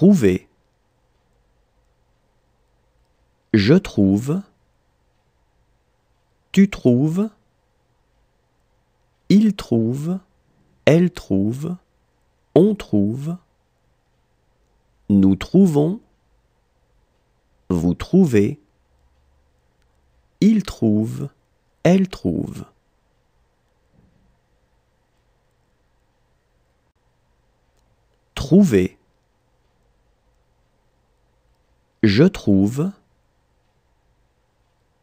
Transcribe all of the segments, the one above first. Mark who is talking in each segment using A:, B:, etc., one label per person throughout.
A: Trouver. Je trouve. Tu trouves. Il trouve. Elle trouve. On trouve. Nous trouvons. Vous trouvez. Il trouve. Elle trouve. Trouver. Je trouve.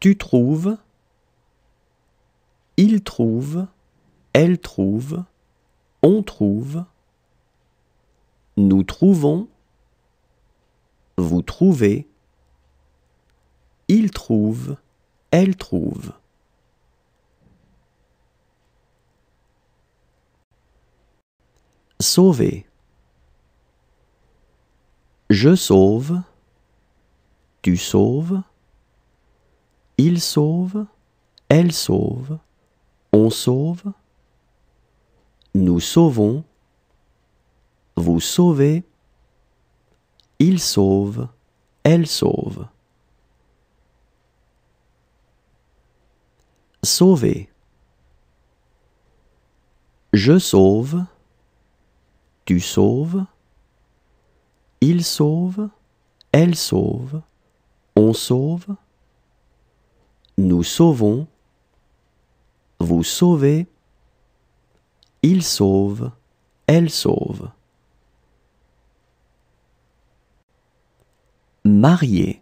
A: Tu trouves. Il trouve. Elle trouve. On trouve. Nous trouvons. Vous trouvez. Il trouve. Elle trouve. Sauver. Je sauve. Tu sauves. Il sauve. Elle sauve. On sauve. Nous sauvons. Vous sauvez. Il sauve. Elle sauve. Sauver. Je sauve. Tu sauves. Il sauve. Elle sauve. On sauve. Nous sauvons. Vous sauvez. Il sauve. Elle sauve. Marier.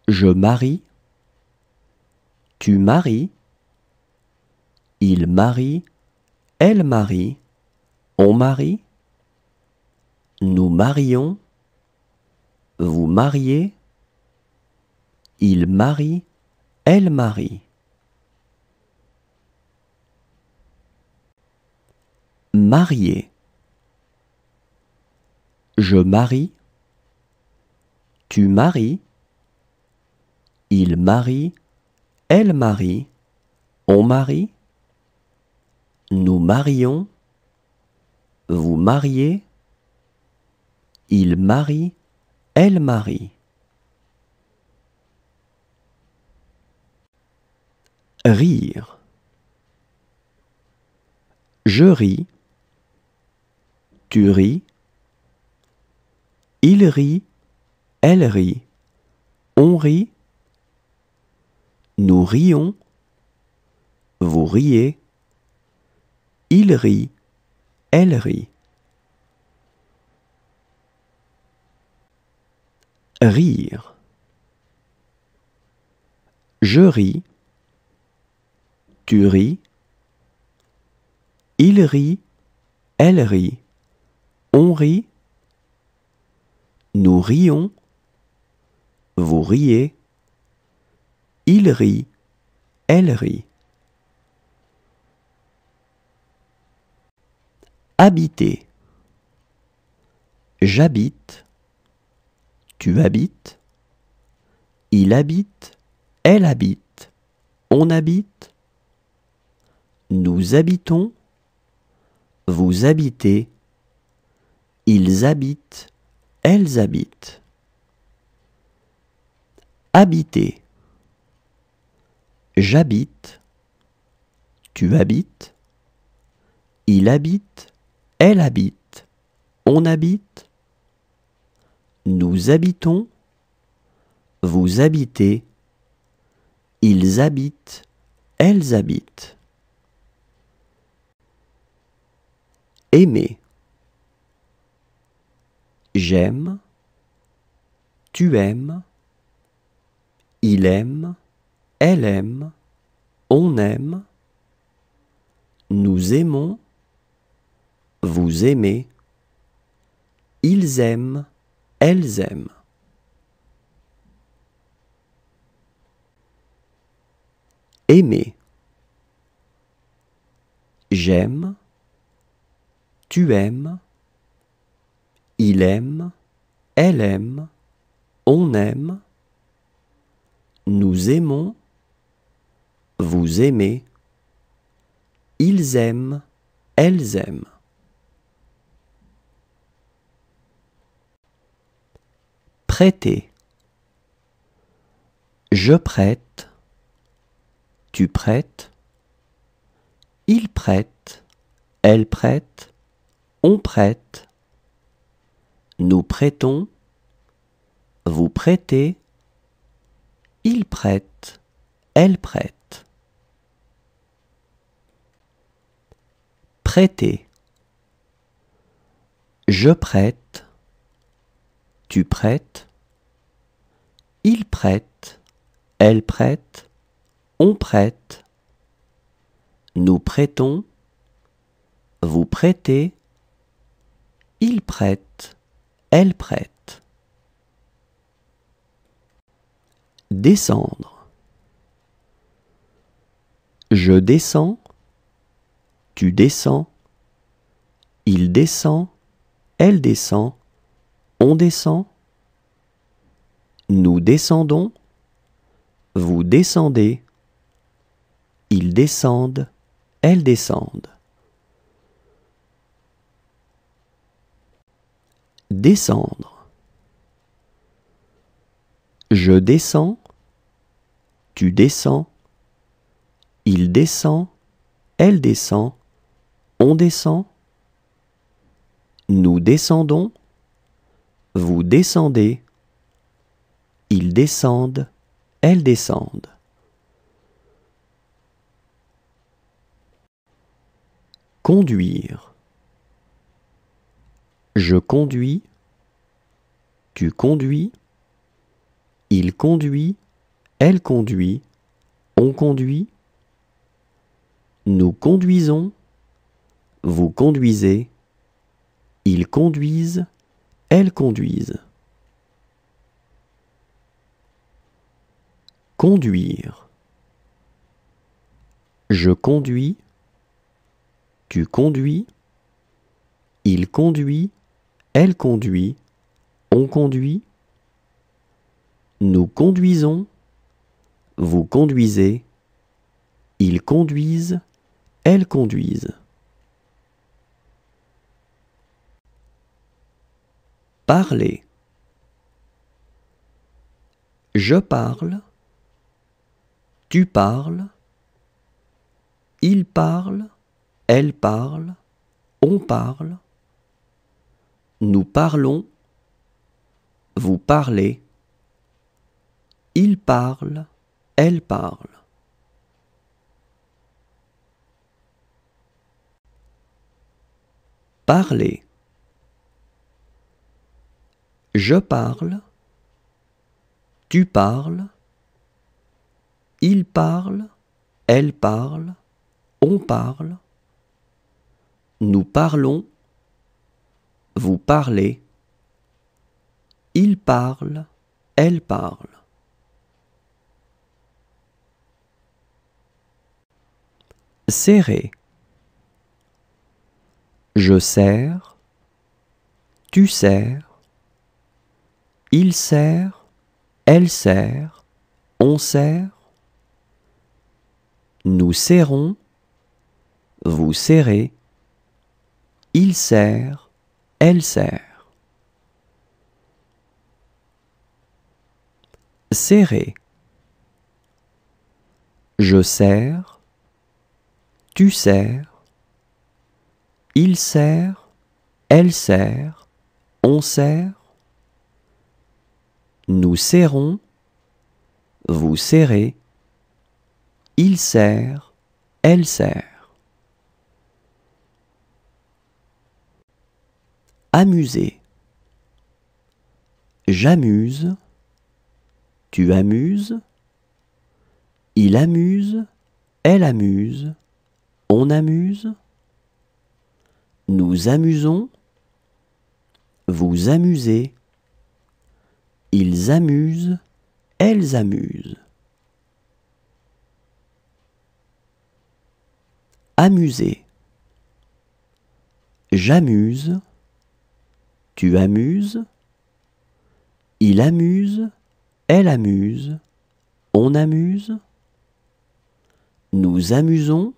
A: Je marie. Tu maries. Il marie. Elle marie. On marie. Nous marions. Vous mariez. Il marie. Elle marie. Marier. Je marie. Tu maries. Il marie. Elle marie. On marie. Nous marions. Vous mariez. Il marie. Elle marie. Rire. Je ris. Tu ris. Il rit. Elle rit. On rit. Nous rions. Vous riez. Il rit. Elle rit. Rire. Je ris. Tu ris. Il rit. Elle rit. On rit. Nous rions. Vous riez. Il rit. Elle rit. Habiter. J'habite. Tu habites. Il habite. Elle habite. On habite. Nous habitons. Vous habitez. Ils habitent. Elles habitent. Habiter. J'habite. Tu habites. Il habite. Elle habite. On habite. Nous habitons. Vous habitez. Ils habitent. Elles habitent. Aimer. J'aime. Tu aimes. Il aime. Elle aime. On aime. Nous aimons. Vous aimez. Ils aiment. Elles aiment. Aimer. J'aime. Tu aimes. Il aime. Elle aime. On aime. Nous aimons. Vous aimez. Ils aiment. Elles aiment. Prêter. Je prête. Tu prêtes. Il prête. Elle prête. On prête. Nous prêtons. Vous prêtez. Il prête. Elle prête. Prêter. Je prête. Tu prêtes. Il prête. Elle prête. On prête. Nous prêtons. Vous prêtez. Il prête. Elle prête. Descendre. Je descends. Tu descends. Il descend. Elle descend. On descend. Nous descendons. Vous descendez. Ils descendent. Elles descendent. Descendre. Je descends. Tu descends. Il descend. Elle descend. On descend. Nous descendons. Vous descendez. Ils descendent. Elles descendent. Conduire. Je conduis. Tu conduis. Il conduit. Elle conduit. On conduit. Nous conduisons. Vous conduisez. Ils conduisent. Elles conduisent. Conduire. Je conduis. Tu conduis. Il conduit. Elle conduit. On conduit. Nous conduisons. Vous conduisez. Ils conduisent. Elles conduisent. Parler. Je parle. Tu parles. Il parle. Elle parle. On parle. Nous parlons. Vous parlez. Il parle. Elle parle. Parler. Je parle. Tu parles. Il parle. Elle parle. On parle. Nous parlons. Vous parlez. Il parle. Elle parle. Serrer. Je serre. Tu serres. Il serre. Elle serre. On serre. Nous serrons. Vous serrez. Il serre. Elle serre. Serrer. Je serre. Tu serres. Il serre. Elle serre. On serre. Nous serrons. Vous serrez. Il serre. Elle serre. Amuser. J'amuse. Tu amuses. Il amuse. Elle amuse. On amuse. Nous amusons. Vous amusez. Ils amusent. Elles amusent. Amuser. J'amuse. Tu amuses. Il amuse. Elle amuse. On amuse. Nous amusons.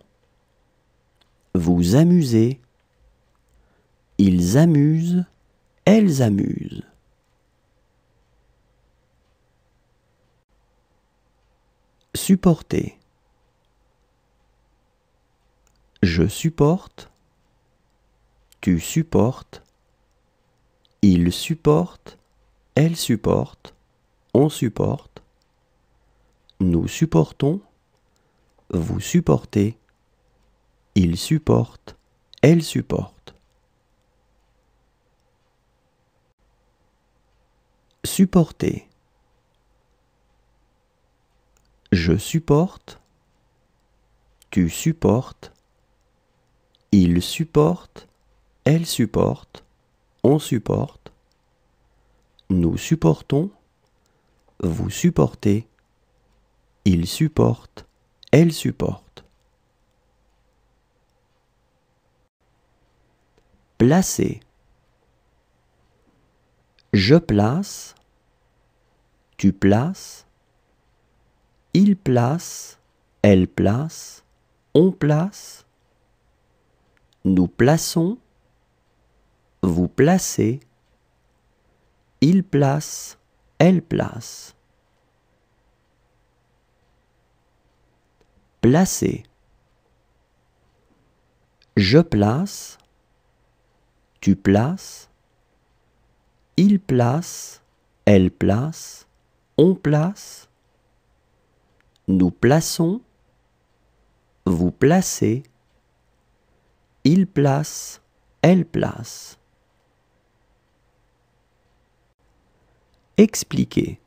A: Vous amusez. Ils amusent. Elles amusent. Supporter. Je supporte. Tu supportes. Il supporte. Elle supporte. On supporte. Nous supportons. Vous supportez. Il supporte. Elle supporte. Supporter. Je supporte. Tu supportes. Il supporte. Elle supporte. On supporte. Nous supportons. Vous supportez. Il supporte. Elle supporte. Placer. Je place. Tu places. Il place. Elle place. On place. Nous plaçons. Vous placez. Il place. Elle place. Placer. Je place. Tu places. Il place. Elle place. On place. Nous plaçons. Vous placez. Il place. Elle place. Expliquer.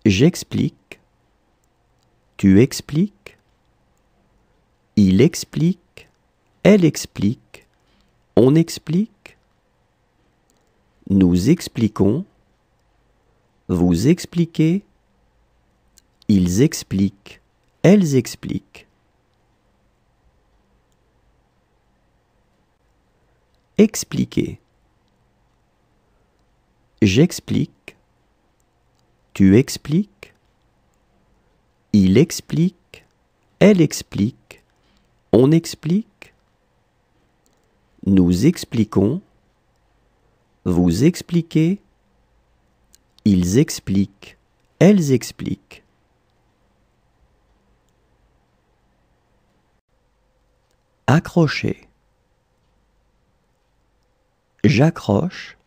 A: J'explique. Tu expliques. Il explique. Elle explique. On explique. Nous expliquons. Vous expliquez. Ils expliquent. Elles expliquent. Expliquer. J'explique. Tu expliques. Il explique. Elle explique. On explique. Nous expliquons. Vous expliquez. Ils expliquent. Elles expliquent. Accrocher. J'accroche.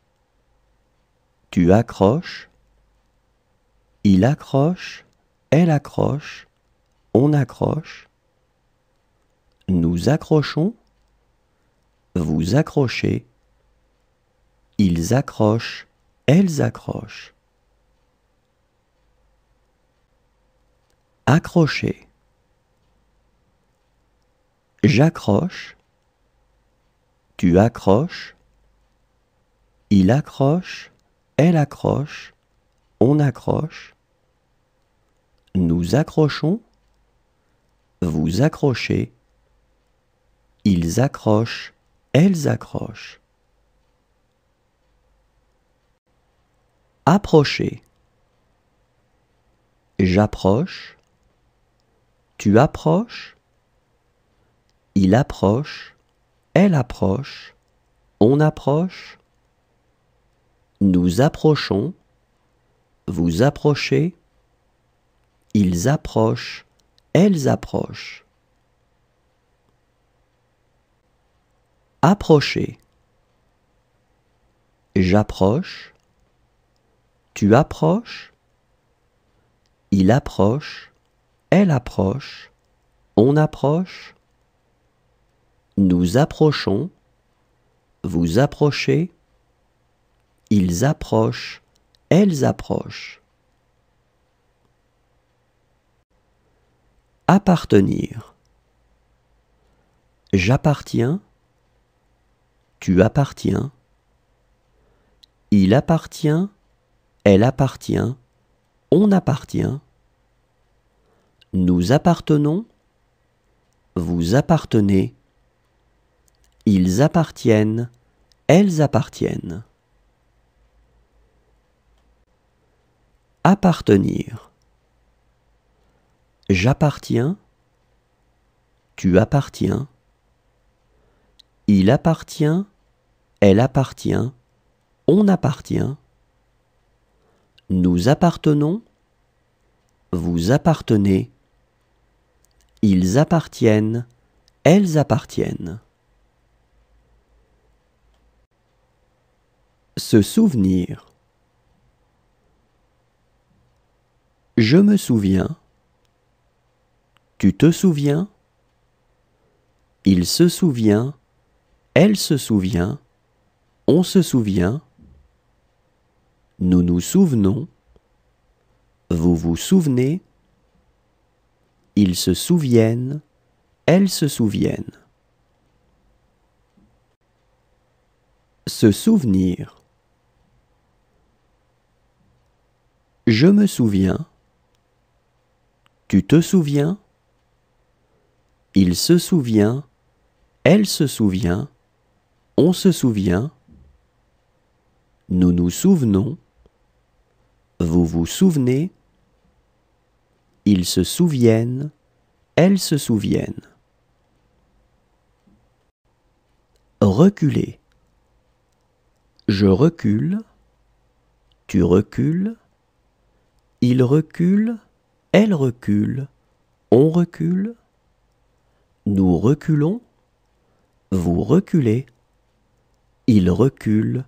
A: Tu accroches. Il accroche. Elle accroche. On accroche. Nous accrochons. Vous accrochez. Ils accrochent. Elles accrochent. Accrocher. J'accroche. Tu accroches. Il accroche. Elle accroche. On accroche. Nous accrochons. Vous accrochez. Ils accrochent. Elles accrochent. Approcher. J'approche. Tu approches. Il approche. Elle approche. On approche. Nous approchons. Vous approchez. Ils approchent. Elles approchent. Approcher. J'approche. Tu approches. Il approche. Elle approche. On approche. Nous approchons. Vous approchez. Ils approchent. Elles approchent. Appartenir. J'appartiens. Tu appartiens. Il appartient. Elle appartient. On appartient. Nous appartenons. Vous appartenez. Ils appartiennent. Elles appartiennent. Appartenir. J'appartiens. Tu appartiens. Il appartient. Elle appartient. On appartient. Nous appartenons. Vous appartenez. Ils appartiennent. Elles appartiennent. Se souvenir. Je me souviens. Tu te souviens. Il se souvient. Elle se souvient. On se souvient. Nous nous souvenons. Vous vous souvenez. Ils se souviennent. Elles se souviennent. Se souvenir. Je me souviens. Tu te souviens. Il se souvient. Elle se souvient. On se souvient. Nous nous souvenons. Vous vous souvenez. Ils se souviennent. Elles se souviennent. Reculer. Je recule. Tu recules. Il recule. Elle recule. On recule. Nous reculons. Vous reculez. Il recule.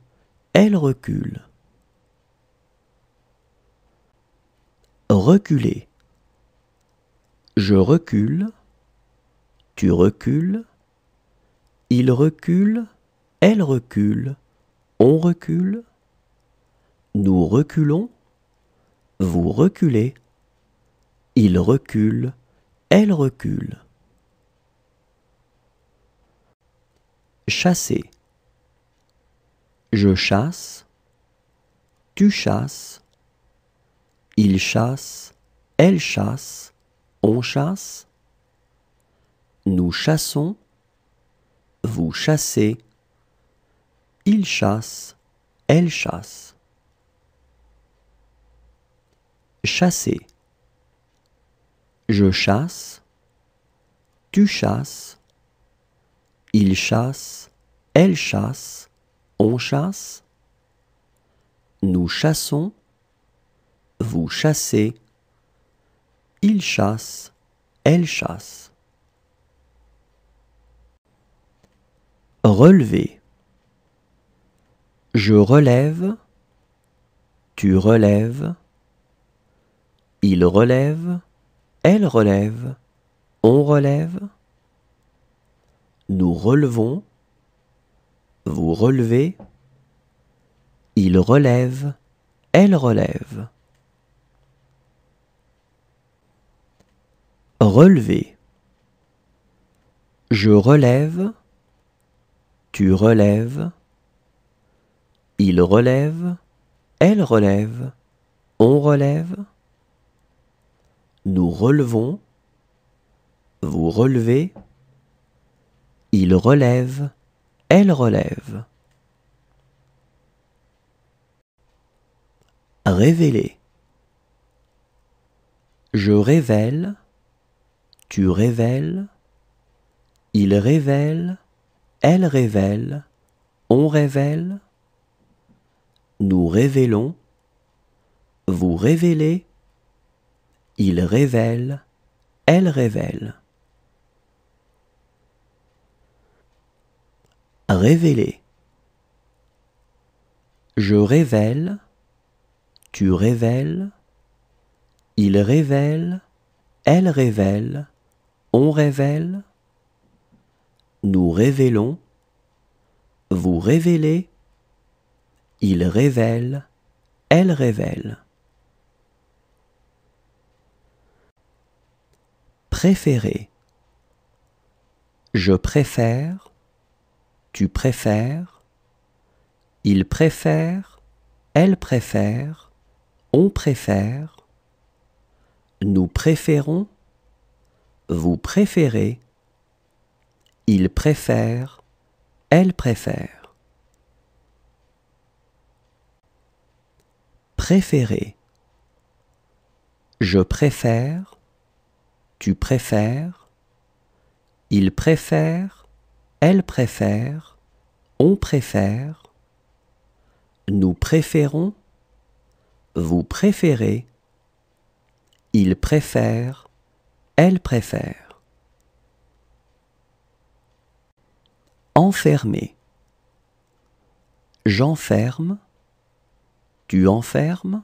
A: Elle recule. Reculer. Je recule. Tu recules. Il recule. Elle recule. On recule. Nous reculons. Vous reculez. Il recule. Elle recule. Chasser. Je chasse. Tu chasses. Il chasse. Elle chasse. On chasse. Nous chassons. Vous chassez. Il chasse. Elle chasse. Chasser. Je chasse. Tu chasses. Il chasse. Elle chasse. On chasse. Nous chassons. Vous chassez. Il chasse. Elle chasse. Relever. Je relève. Tu relèves. Il relève. Elle relève. On relève. Nous relevons. Vous relevez. Il relève. Elle relève. Relever. Je relève. Tu relèves. Il relève. Elle relève. On relève. Nous relevons. Vous relevez. Il relève. Elle relève. Révéler. Je révèle. Tu révèles. Il révèle. Elle révèle. On révèle. Nous révélons. Vous révélez. Il révèle. Elle révèle. Révéler. Je révèle. Tu révèles. Il révèle. Elle révèle. On révèle. Nous révélons. Vous révélez. Il révèle. Elle révèle. Préférer. Je préfère. Tu préfères. Il préfère. Elle préfère. On préfère. Nous préférons. Vous préférez. Il préfère. Elle préfère. Préférer. Je préfère. Tu préfères. Il préfère. Elle préfère. On préfère. Nous préférons. Vous préférez. il préfère, elle préfère. Enfermer. J'enferme, tu enfermes,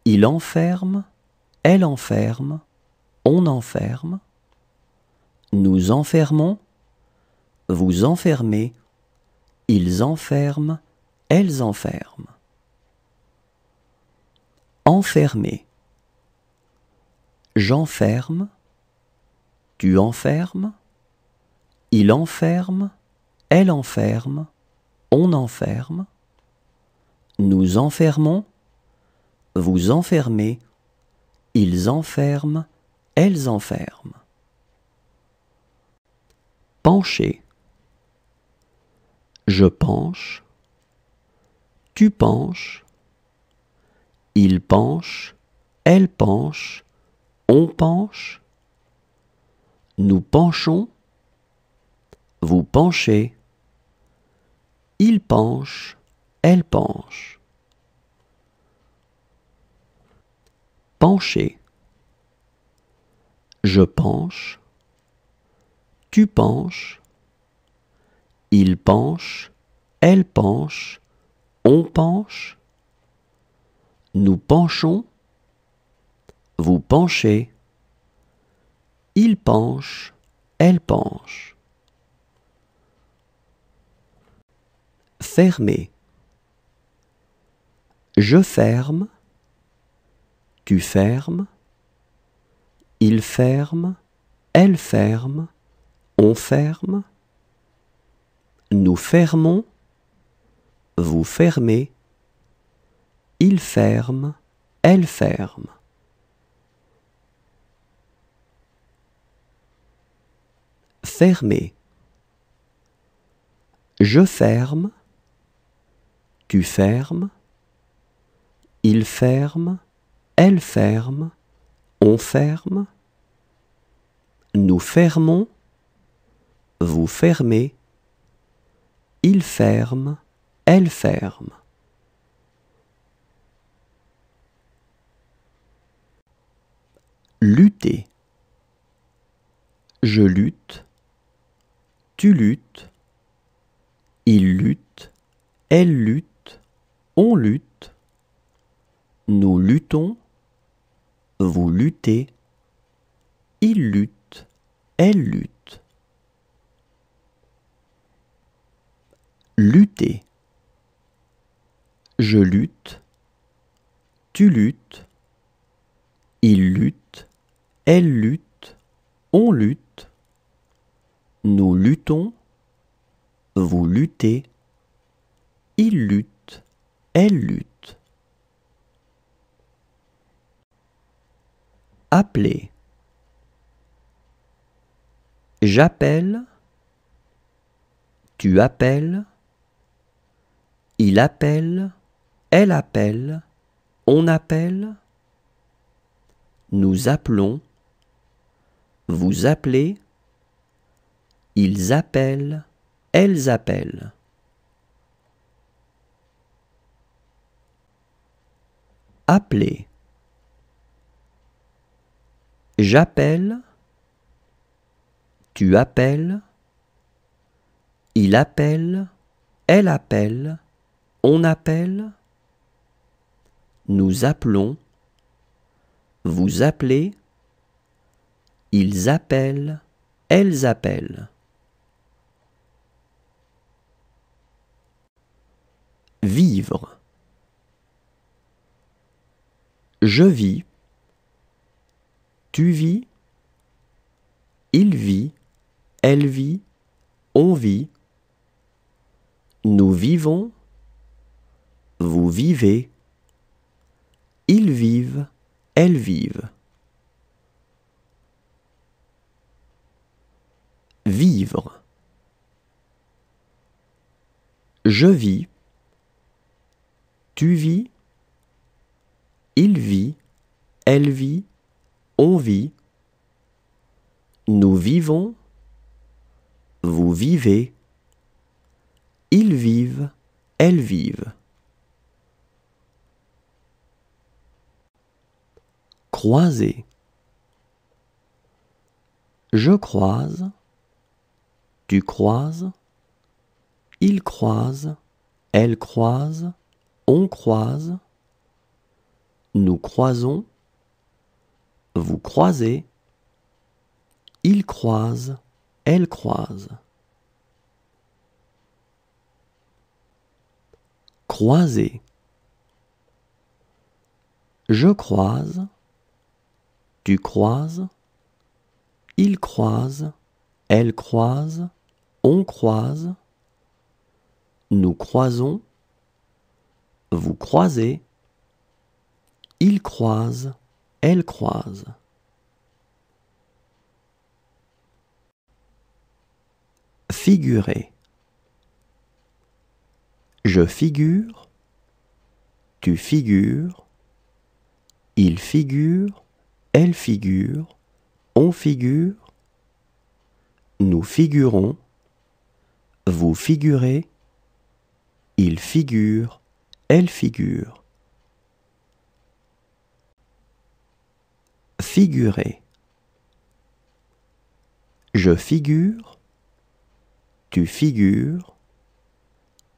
A: il enferme, elle enferme, on enferme, nous enfermons, vous enfermez, ils enferment, elles enferment. Enfermer. J'enferme, tu enfermes, il enferme, elle enferme, on enferme, nous enfermons, vous enfermez, ils enferment, elles enferment. Pencher. Je penche, tu penches, il penche, elle penche, on penche, nous penchons, vous penchez, il penche, elle penche. Pencher. Je penche, tu penches, il penche, elle penche, on penche, nous penchons, vous penchez, il penche, elle penche. Fermer. Je ferme, tu fermes, il ferme, elle ferme, on ferme, nous fermons, vous fermez, il ferme, elle ferme. Fermer. Je ferme, tu fermes, il ferme, elle ferme, on ferme, nous fermons, vous fermez, il ferme, elle ferme. Lutter. Je lutte, tu luttes, il lutte, elle lutte, on lutte, nous luttons, vous luttez, il lutte, elle lutte. Lutter. Je lutte, tu luttes, il lutte, elle lutte, on lutte, nous luttons, vous luttez, il lutte, elle lutte. Appeler. J'appelle, tu appelles, il appelle, elle appelle, on appelle, nous appelons, vous appelez, ils appellent, elles appellent. Appeler. J'appelle, tu appelles, il appelle, elle appelle, on appelle, nous appelons, vous appelez, ils appellent, elles appellent. Vivre. Je vis, tu vis, il vit, elle vit, on vit, nous vivons, vous vivez, ils vivent, elles vivent. Vivre. Je vis, tu vis, il vit, elle vit, on vit, nous vivons, vous vivez, ils vivent, elles vivent. Croiser. Je croise, tu croises, il croise, elle croise, on croise, nous croisons, vous croisez, il croise, elle croise. Croiser. Je croise, tu croises, il croise, elle croise, on croise, nous croisons, vous croisez, il croise, elle croise. Figurer. Je figure, tu figures, il figure, elle figure, on figure, nous figurons, vous figurez, il figure, elle figure. Figurer. Je figure, tu figures,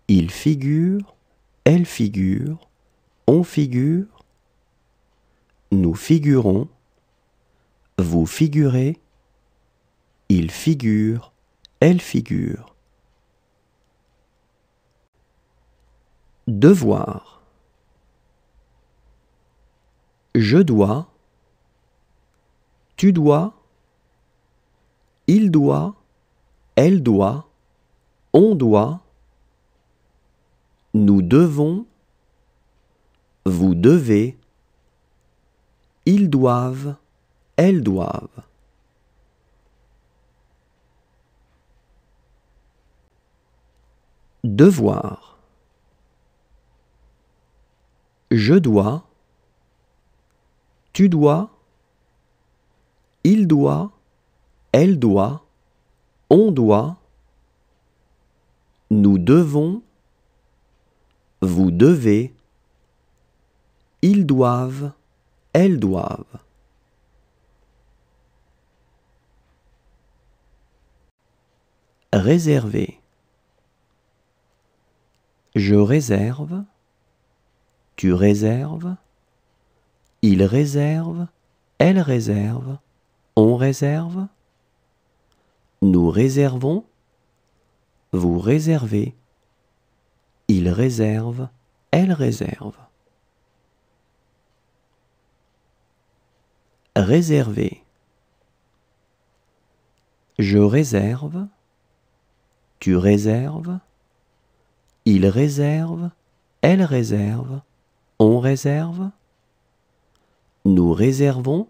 A: il figure, elle figure, on figure, nous figurons, vous figurez, il figure, elle figure. Devoir. Je dois, tu dois, il doit, elle doit, on doit, nous devons, vous devez, ils doivent, elles doivent. Devoir. Je dois, tu dois, il doit, elle doit, on doit, nous devons, vous devez, ils doivent, elles doivent. Réserver. Je réserve, tu réserves, il réserve, elle réserve, on réserve, nous réservons, vous réservez, il réserve, elle réserve. Réserver. Je réserve, tu réserves, il réserve, elle réserve, on réserve, nous réservons,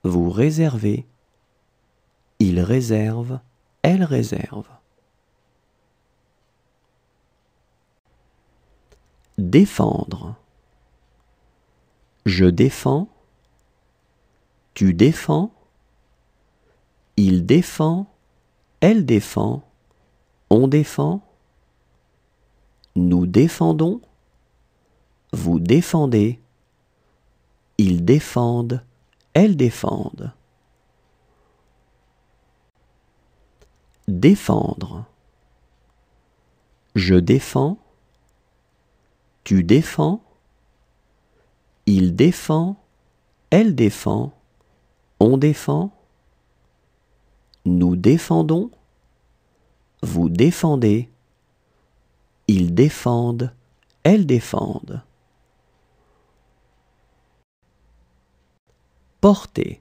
A: vous réservez, il réserve, elle réserve. Défendre. Je défends, tu défends, il défend, elle défend, on défend, nous défendons, vous défendez, ils défendent, elles défendent. Défendre. Je défends, tu défends, il défend, elle défend, on défend, nous défendons, vous défendez, ils défendent, elles défendent. Porter.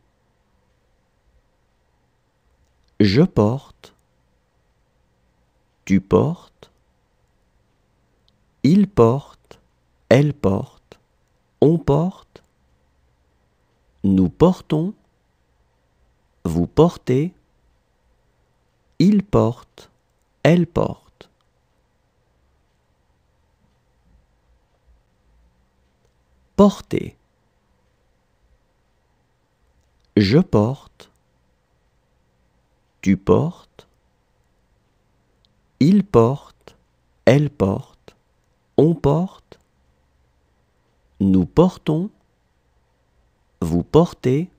A: Je porte, tu portes, il porte, elle porte, on porte, nous portons, vous portez, il porte, elle porte. Porter. Je porte, tu portes, il porte, elle porte, on porte, nous portons, vous portez,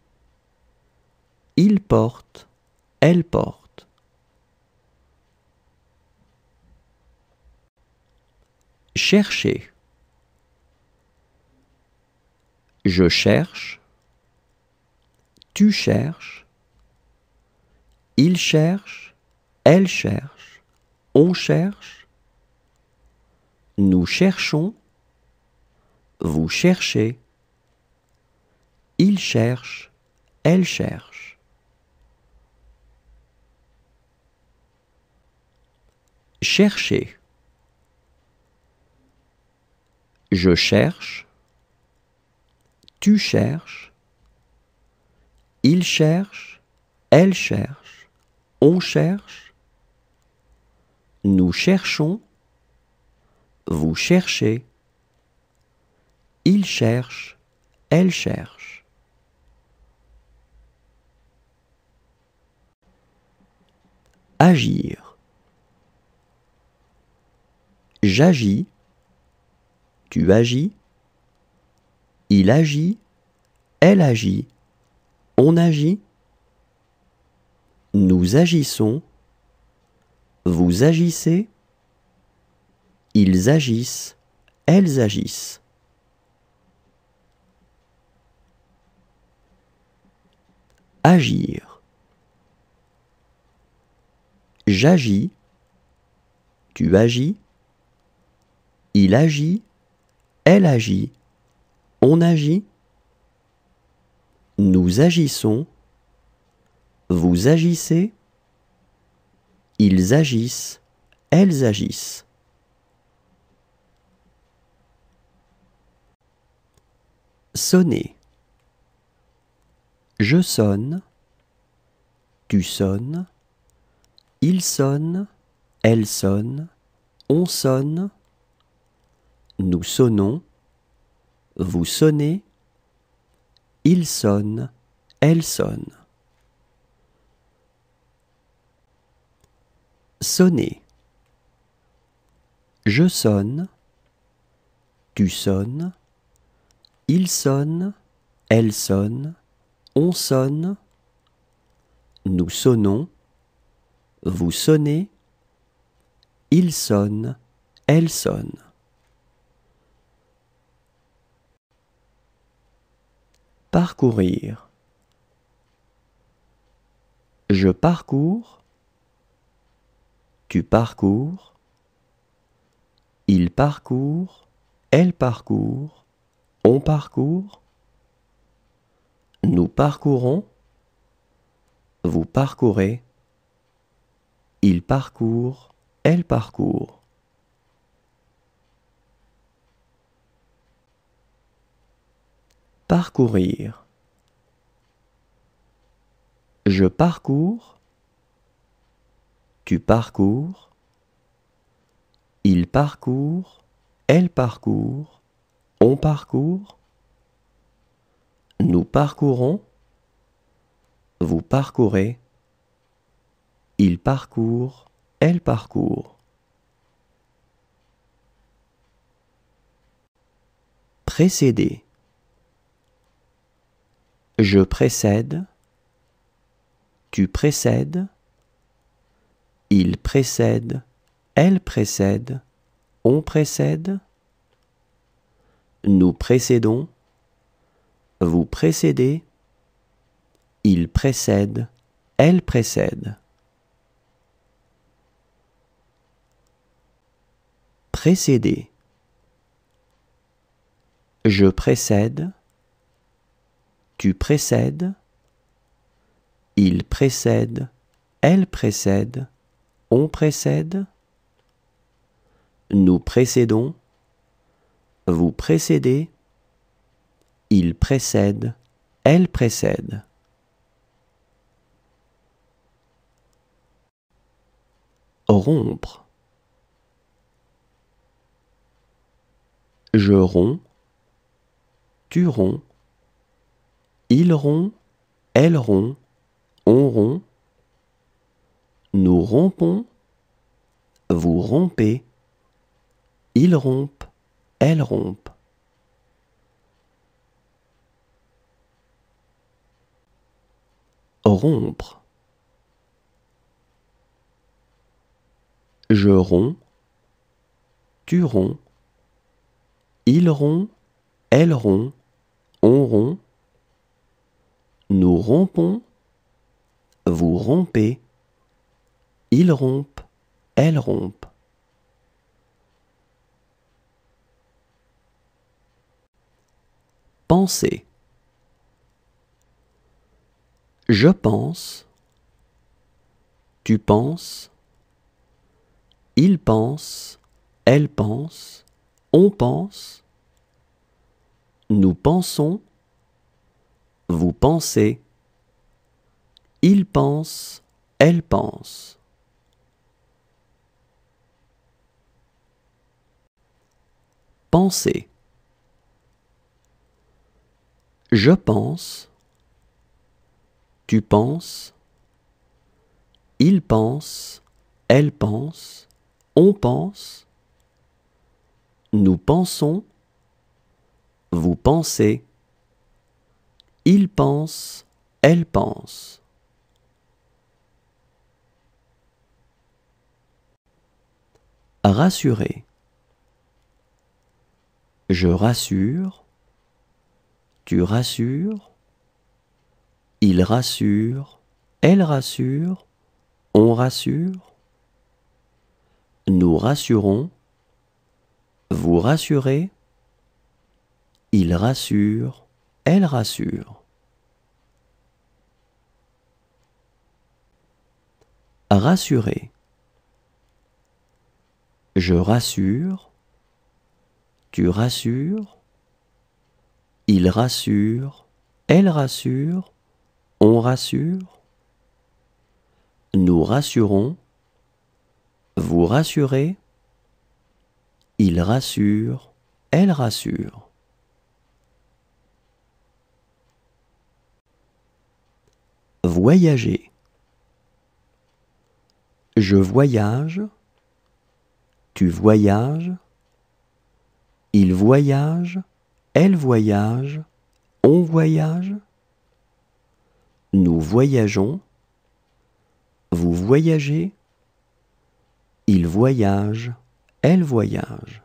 A: il porte, elle porte. Chercher. Je cherche, tu cherches, il cherche, elle cherche, on cherche, nous cherchons, vous cherchez, il cherche, elle cherche. Chercher. Je cherche, tu cherches, il cherche, elle cherche, on cherche, nous cherchons, vous cherchez, il cherche, elle cherche. Agir. J'agis, tu agis, il agit, elle agit, on agit, nous agissons, vous agissez, ils agissent, elles agissent. Agir. J'agis, tu agis, il agit, elle agit, on agit, nous agissons, vous agissez, ils agissent, elles agissent. Sonner. Je sonne, tu sonnes, il sonne, elle sonne, on sonne, nous sonnons, vous sonnez, il sonne, elle sonne. Sonner. Je sonne, tu sonnes, il sonne, elle sonne, on sonne, nous sonnons, vous sonnez, il sonne, elle sonne. Parcourir. Je parcours, tu parcours, il parcourt, elle parcourt, on parcourt, nous parcourons, vous parcourez, il parcourt, elle parcourt. Parcourir. Je parcours, tu parcours, il parcourt, elle parcourt, on parcourt, nous parcourons, vous parcourez, il parcourt, elle parcourt. Précéder. Je précède, tu précèdes, il précède, elle précède, on précède, nous précédons, vous précédez, il précède, elle précède. Précéder. Je précède, tu précèdes, il précède, elle précède, on précède, nous précédons, vous précédez, il précède, elle précède. Rompre. Je romps, tu romps, il rompt, elle rompt, on rompt, nous rompons, vous rompez, ils rompent, elles rompent. rompre. Je romps, tu romps, il rompt, elle rompt, on rompt, nous rompons, vous rompez, ils rompent, elles rompent. Penser. Je pense, tu penses, il pense, elle pense, on pense, nous pensons, vous pensez, il pense, elle pense. Penser. Je pense, tu penses, il pense, elle pense, on pense, nous pensons, vous pensez, il pense, elle pense. Rassurer. Je rassure, tu rassures, il rassure, elle rassure, on rassure, nous rassurons, vous rassurez, il rassure, elle rassure. Rassurer. Je rassure, tu rassures, il rassure, elle rassure, on rassure, nous rassurons, vous rassurez, il rassure, elle rassure. Voyager. Je voyage, tu voyages, il voyage, elle voyage, on voyage, nous voyageons, vous voyagez, il voyage, elle voyage.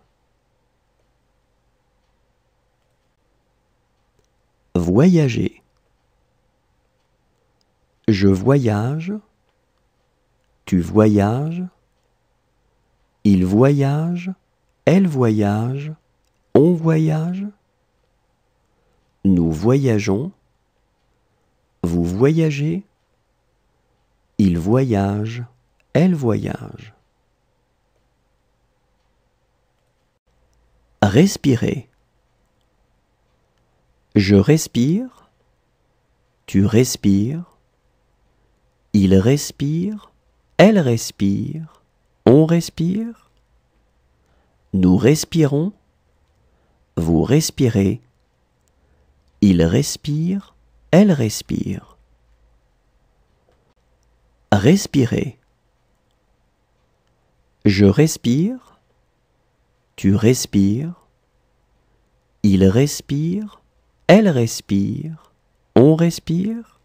A: Voyager. Je voyage, tu voyages, il voyage, elle voyage, on voyage, nous voyageons, vous voyagez, il voyage, elle voyage. Respirer. Je respire, tu respires, il respire, elle respire, on respire, nous respirons, vous respirez, il respire, elle respire. Respirer. Je respire, tu respires, il respire, elle respire, on respire,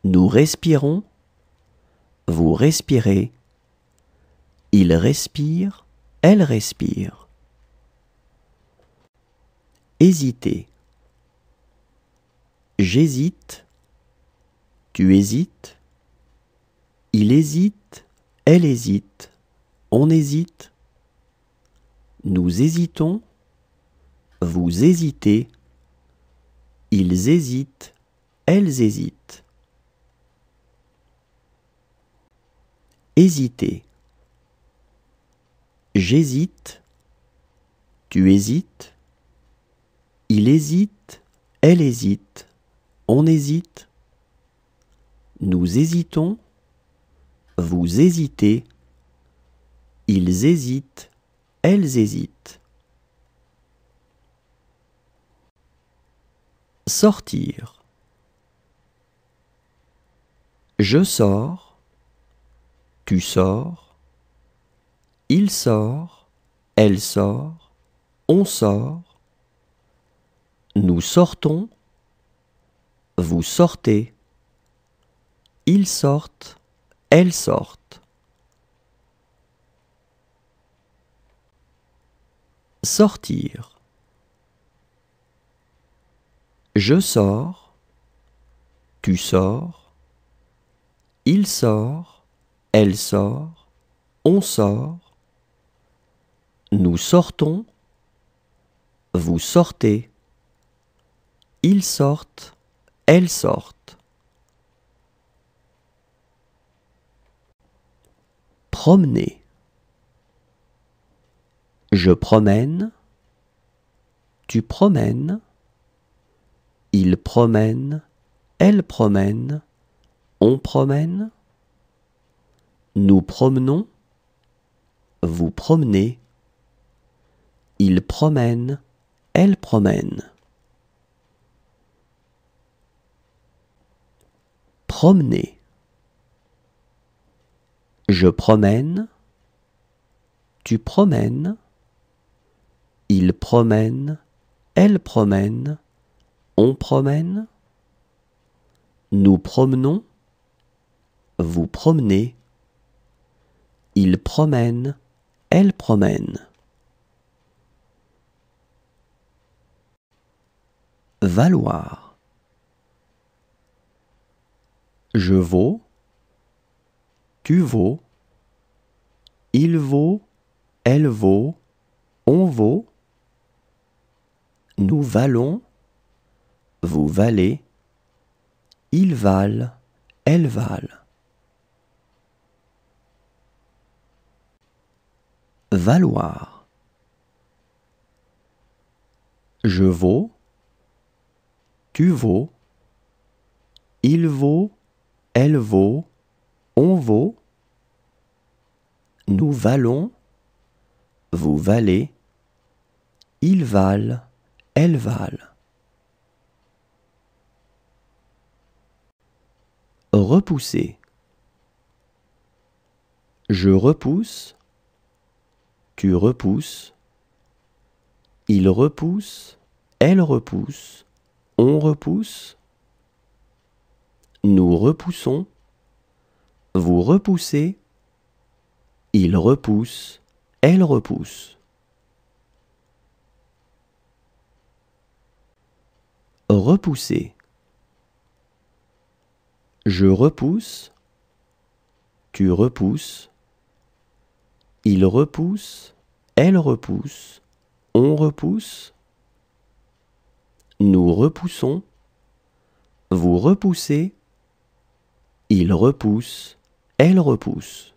A: nous respirons, vous respirez, il respire, elle respire. Hésiter. J'hésite, tu hésites, il hésite, elle hésite, on hésite, nous hésitons, vous hésitez, ils hésitent, elles hésitent. Hésiter. J'hésite, tu hésites, il hésite, elle hésite, on hésite, nous hésitons, vous hésitez, ils hésitent, elles hésitent. Sortir. Je sors, tu sors, il sort, elle sort, on sort, nous sortons, vous sortez, ils sortent, elles sortent. Sortir. Je sors, tu sors, il sort, elle sort, on sort, nous sortons, vous sortez, ils sortent, elles sortent. Promener. Je promène, tu promènes, il promène, elle promène, on promène, nous promenons, vous promenez, il promène, elle promène. Promener. Je promène, tu promènes, il promène, elle promène, on promène, nous promenons, vous promenez, il promène, elle promène. Valoir. Je vaux, tu vaux, il vaut, elle vaut, on vaut, nous valons, vous valez, ils valent, elles valent. Valoir. Je vaux, tu vaux, il vaut, elle vaut, on vaut, nous valons, vous valez, ils valent, elles valent. Repousser. Je repousse, tu repousses, il repousse, elle repousse, on repousse, nous repoussons, vous repoussez, il repousse, elle repousse. Repousser. Je repousse, tu repousses, il repousse, elle repousse, on repousse, nous repoussons, vous repoussez, il repousse, elle repousse.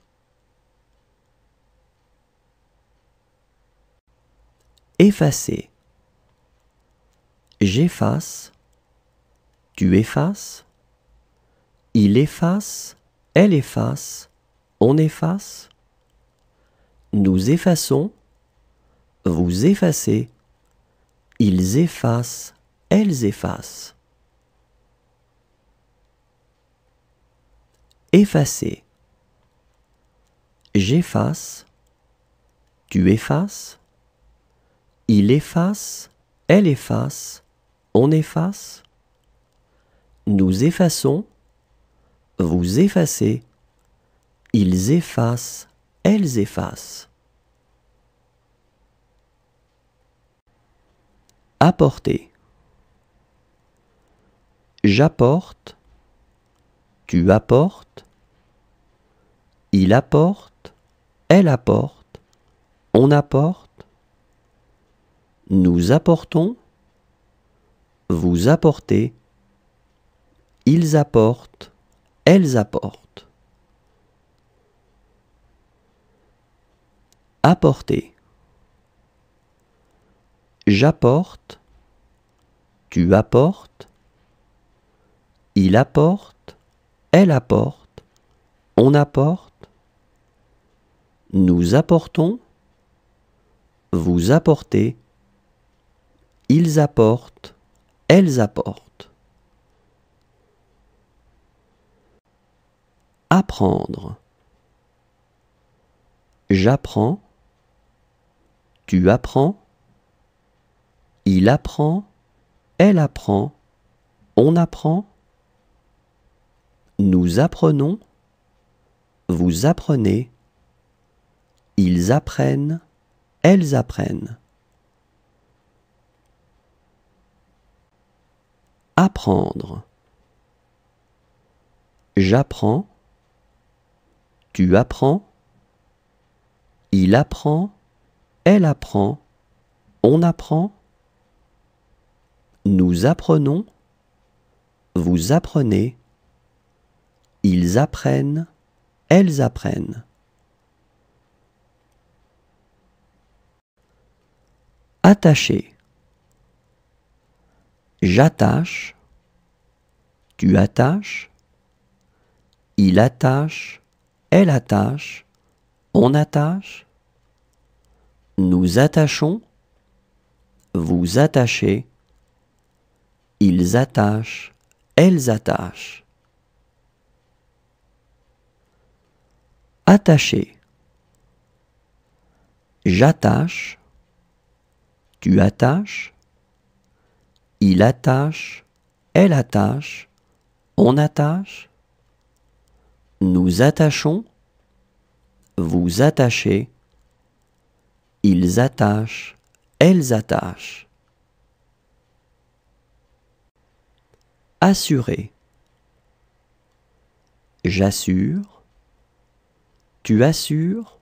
A: Effacer. J'efface, tu effaces, il efface, elle efface, on efface, nous effaçons, vous effacez, ils effacent, elles effacent. Effacer. J'efface, tu effaces, il efface, elle efface, on efface, nous effaçons, vous effacez, ils effacent, elles effacent. Apporter. J'apporte, tu apportes, il apporte, elle apporte, on apporte, nous apportons, vous apportez, ils apportent, elles apportent. Apporter. J'apporte, tu apportes, il apporte, elle apporte, on apporte, nous apportons, vous apportez, ils apportent, elles apportent. Apprendre. J'apprends, tu apprends, il apprend, elle apprend, on apprend, Nous apprenons, vous apprenez, ils apprennent, elles apprennent. Apprendre. J'apprends, tu apprends, il apprend, elle apprend, on apprend. Nous apprenons, vous apprenez, ils apprennent, elles apprennent. Attacher. J'attache, tu attaches, il attache, elle attache, on attache. Nous attachons, vous attachez, ils attachent, elles attachent. Attacher. J'attache, tu attaches, il attache, elle attache, on attache. Nous attachons, vous attachez, ils attachent, elles attachent. Assurer. J'assure, tu assures,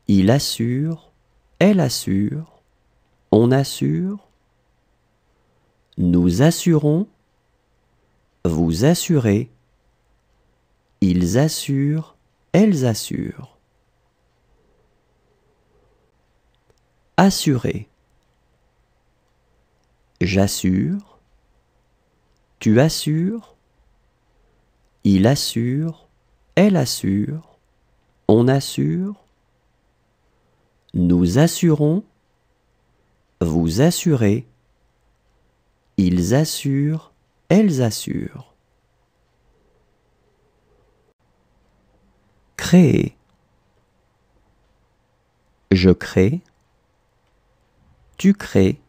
A: il assure, elle assure, on assure. Nous assurons, vous assurez, ils assurent, elles assurent. Assurer. J'assure, tu assures, il assure, elle assure, on assure. Nous assurons, vous assurez, ils assurent, elles assurent. Créer. Je crée, tu crées,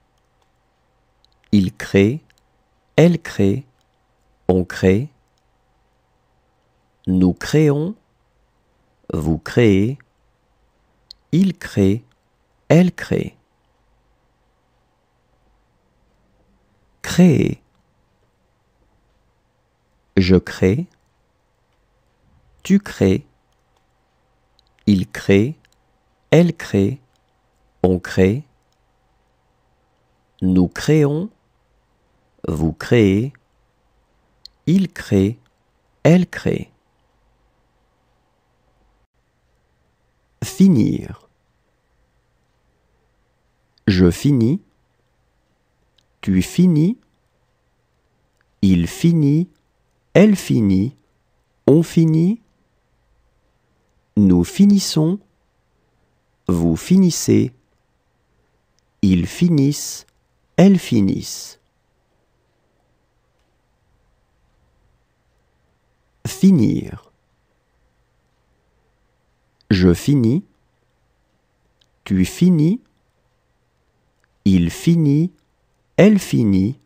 A: il crée, elle crée, on crée. Nous créons, vous créez, il crée, elle crée. Créer. Je crée, tu crées, il crée, elle crée, on crée. Nous créons, vous créez, il crée, elle crée. Finir. Je finis, tu finis, il finit, elle finit, on finit. Nous finissons, vous finissez, ils finissent, elles finissent. Finir. Je finis, tu finis, il finit, elle finit,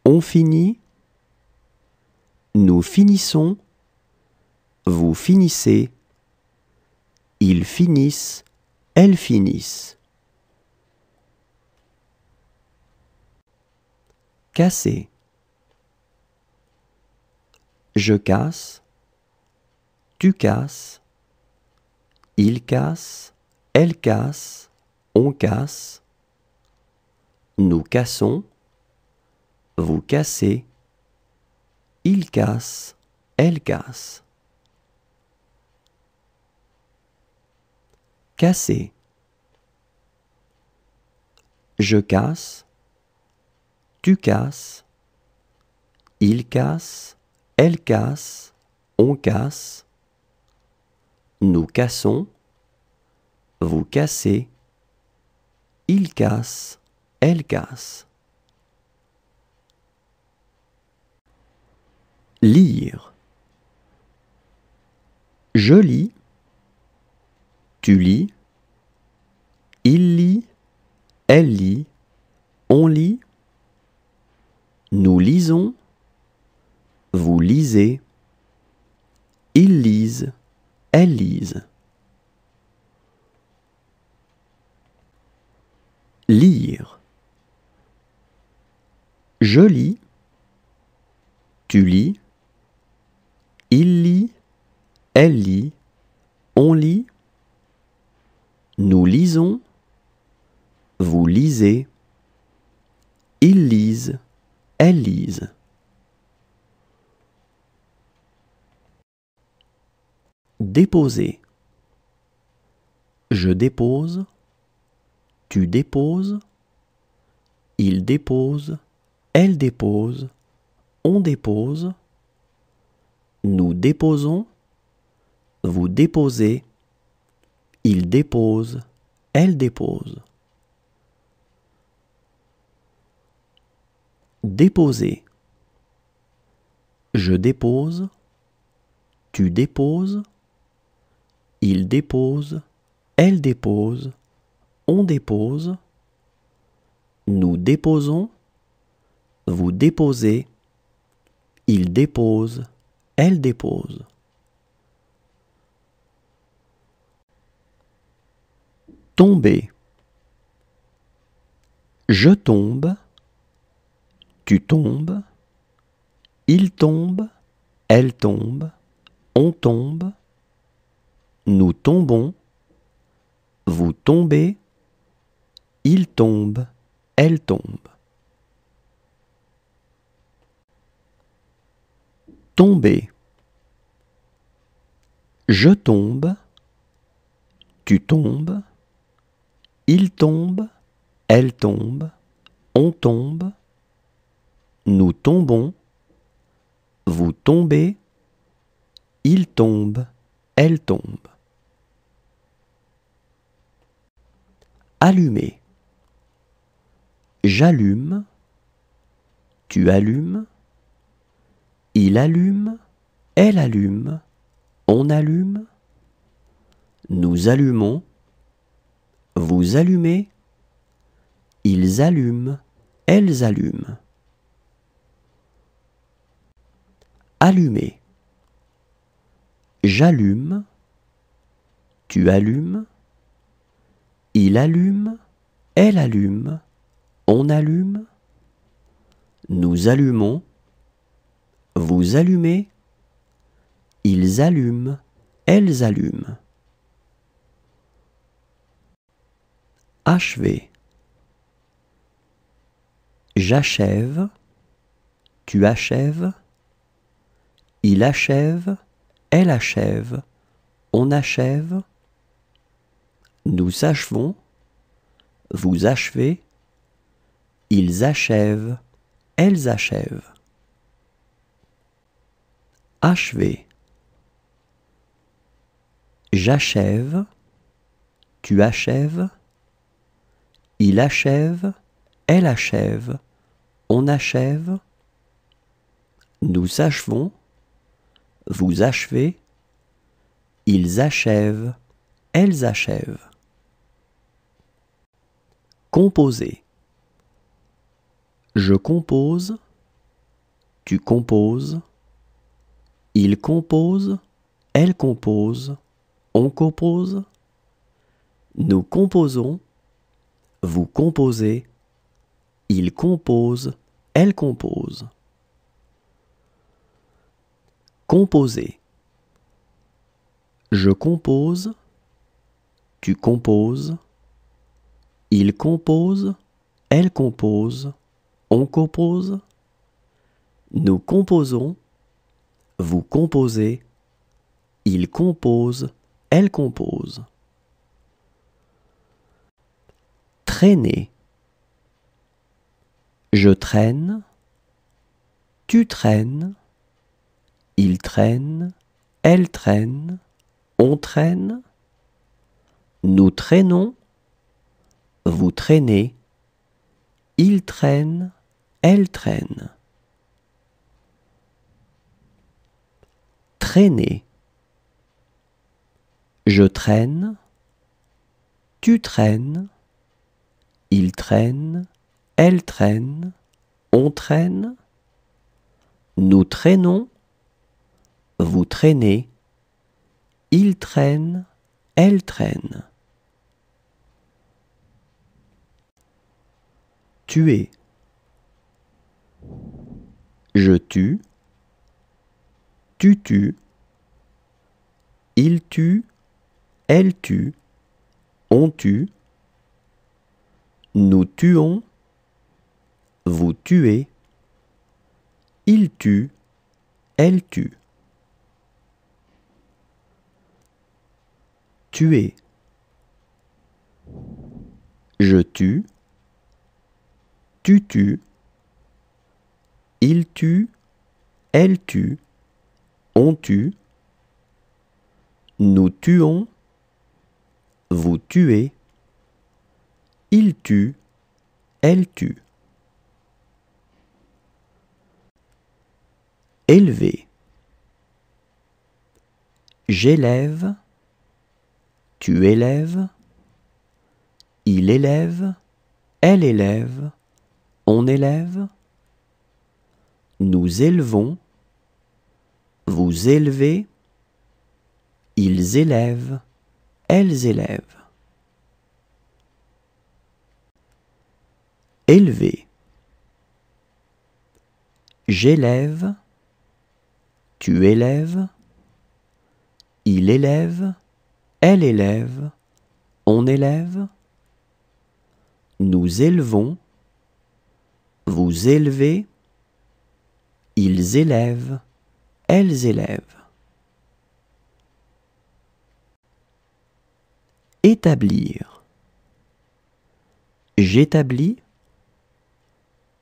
A: on finit. Nous finissons, vous finissez, ils finissent, elles finissent. Casser. Je casse, tu casses, il casse, elle casse, on casse. Nous cassons, vous cassez, il casse, elle casse. Casser. Je casse, tu casses, il casse, elle casse, on casse. Nous cassons, vous cassez, il casse, elle casse. Lire. Je lis, tu lis, il lit, elle lit, on lit. Nous lisons, vous lisez, Ils lisent, elles lisent. Lire. Je lis, tu lis, il lit, elle lit, on lit, nous lisons, vous lisez, ils lisent, elles lisent. Déposer. Je dépose, tu déposes, il dépose, elle dépose, on dépose, nous déposons, vous déposez, il dépose, elle dépose. Déposer. Je dépose, tu déposes, il dépose, elle dépose, on dépose, nous déposons, vous déposez, il dépose, elle dépose. Tomber. Je tombe, tu tombes, il tombe, elle tombe, on tombe, nous tombons, vous tombez, il tombe, elle tombe. Tomber. Je tombe, tu tombes, il tombe, elle tombe, on tombe, nous tombons, vous tombez, il tombe, elle tombe. Allumer. J'allume, tu allumes, il allume, elle allume, on allume, nous allumons, vous allumez, ils allument, elles allument. Allumer. J'allume, tu allumes, il allume, elle allume, on allume, nous allumons, vous allumez, ils allument, elles allument. Achever. J'achève, tu achèves, il achève, elle achève, on achève, nous achevons, vous achevez, ils achèvent, elles achèvent. Achever. J'achève, tu achèves, il achève, elle achève, on achève, nous achevons, vous achevez, ils achèvent, elles achèvent. Composer. Je compose, tu composes, il compose, elle compose, on compose, nous composons, vous composez, il compose, elle compose. Composer. Je compose, tu composes, il compose, elle compose, on compose, nous composons, vous composez, il compose, elle compose. Traîner. Je traîne, tu traînes, il traîne, elle traîne, on traîne, nous traînons, vous traînez, il traîne, elle traîne. Traîner. Je traîne, tu traînes, il traîne, elle traîne, on traîne, nous traînons, vous traînez, Il traîne, elle traîne. Tuer. Je tue, tu tues. Il tue, elle tue, on tue. Nous tuons, vous tuez. Il tue, elle tue. Tuer. Je tue, tu tues. Il tue, elle tue, on tue. Nous tuons, vous tuez. Il tue, elle tue. Élever. J'élève, tu élèves. Il élève, elle élève, on élève. Nous élevons, vous élevez. Ils élèvent, elles élèvent. Élever. J'élève, tu élèves. Il élève, elle élève, on élève. Nous élevons, vous élevez. Ils élèvent, elles élèvent. Établir. J'établis,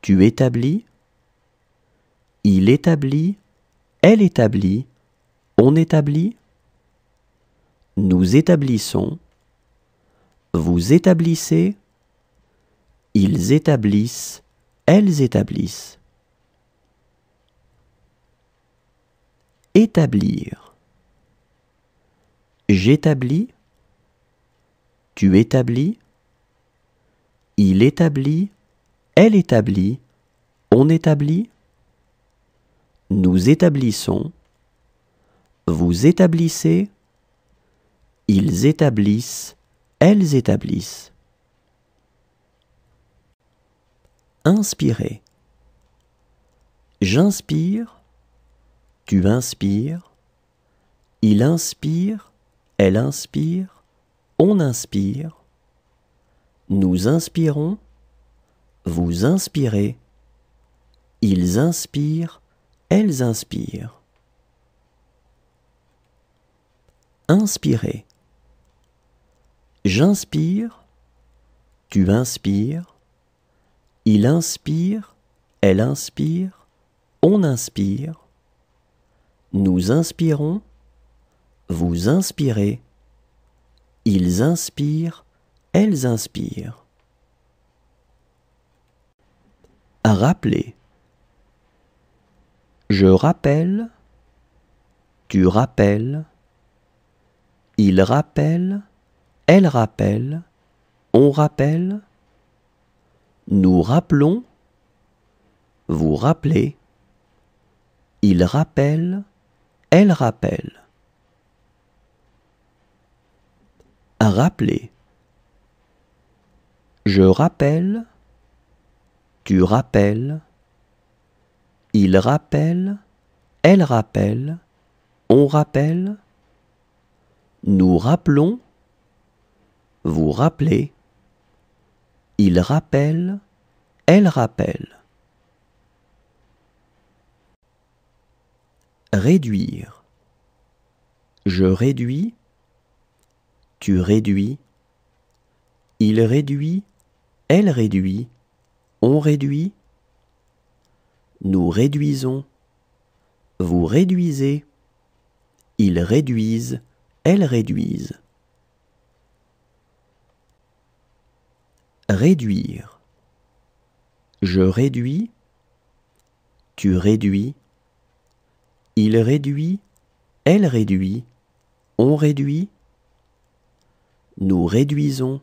A: tu établis. Il établit, elle établit, on établit. Nous établissons, vous établissez. Ils établissent, elles établissent. Établir. J'établis, tu établis. Il établit, elle établit, on établit. Nous établissons, vous établissez. Ils établissent, elles établissent. Inspirer. J'inspire, tu inspires. Il inspire, elle inspire, on inspire. Nous inspirons, vous inspirez. Ils inspirent, elles inspirent. Inspirer. J'inspire, tu inspires. Il inspire, elle inspire, on inspire. Nous inspirons, vous inspirez. Ils inspirent, elles inspirent. Rappeler. Je rappelle, tu rappelles. Il rappelle, elle rappelle, on rappelle. Nous rappelons, vous rappelez. Il rappelle, elle rappelle. Rappeler. Je rappelle, tu rappelles. Il rappelle, elle rappelle, on rappelle. Nous rappelons, vous rappelez. Il rappelle, elle rappelle. Réduire. Je réduis, tu réduis. Il réduit, elle réduit, on réduit. Nous réduisons, vous réduisez. Ils réduisent, elles réduisent. Réduire. Je réduis, tu réduis. Il réduit, elle réduit, on réduit. Nous réduisons,